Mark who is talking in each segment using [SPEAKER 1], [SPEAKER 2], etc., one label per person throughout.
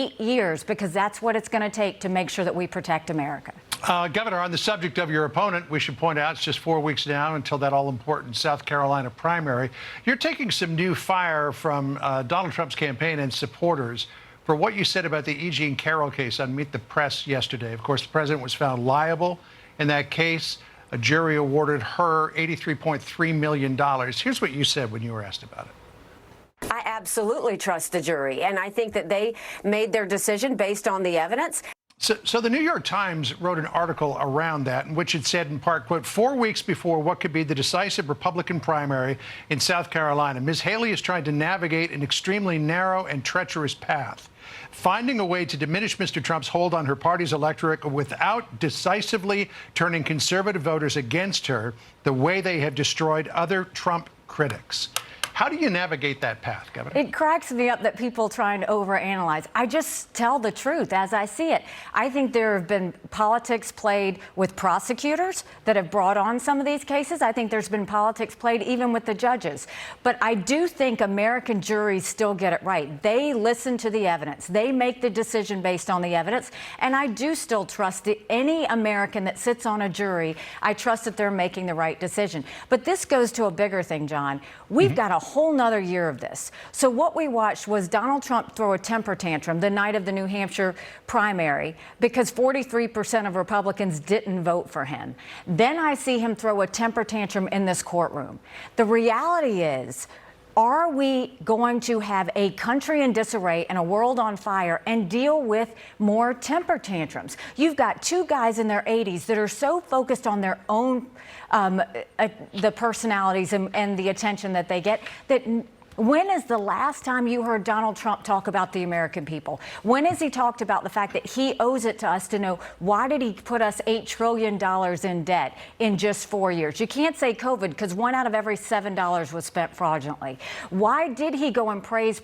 [SPEAKER 1] 8 years, because that's what it's going to take to make sure that we protect America.
[SPEAKER 2] Governor, on the subject of your opponent, we should point out it's just 4 weeks now until that all-important South Carolina primary. You're taking some new fire from Donald Trump's campaign and supporters for what you said about the E. Jean Carroll case on Meet the Press yesterday. Of course, the president was found liable in that case. A jury awarded her $83.3 million. Here's what you said when you were asked about it.
[SPEAKER 3] I absolutely trust the jury, and I think that they made their decision based on the evidence.
[SPEAKER 2] So the New York Times wrote an article around that in which it said, in part, quote, 4 weeks before what could be the decisive Republican primary in South Carolina, Ms. Haley is trying to navigate an extremely narrow and treacherous path, finding a way to diminish Mr. Trump's hold on her party's electorate without decisively turning conservative voters against her the way they have destroyed other Trump critics. How do you navigate that path, Governor?
[SPEAKER 1] It cracks me up that people try and overanalyze. I just tell the truth as I see it. I think there have been politics played with prosecutors that have brought on some of these cases. I think there's been politics played even with the judges. But I do think American juries still get it right. They listen to the evidence. They make the decision based on the evidence. And I do still trust any American that sits on a jury. I trust that they're making the right decision. But this goes to a bigger thing, John. We've got a whole nother year of this. So what we watched was Donald Trump throw a temper tantrum the night of the New Hampshire primary because 43% of Republicans didn't vote for him. Then I see him throw a temper tantrum in this courtroom. The reality is, are we going to have a country in disarray and a world on fire and deal with more temper tantrums? You've got two guys in their 80s that are so focused on their own, the personalities and the attention that they get, that when is the last time you heard Donald Trump talk about the American people? When has he talked about the fact that he owes it to us to know why did he put us $8 trillion in debt in just 4 years? You can't say COVID because 1 out of every $7 was spent fraudulently. Why did he go and praise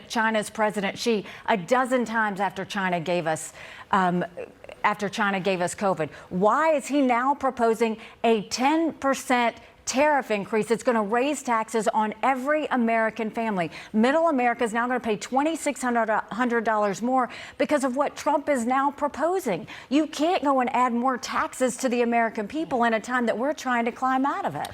[SPEAKER 1] China's President Xi a dozen times after China gave us COVID? Why is he now proposing a 10% tariff increase? It's going to raise taxes on every American family. Middle America is now going to pay $2,600 more because of what Trump is now proposing. You can't go and add more taxes to the American people in a time that we're trying to climb out of it.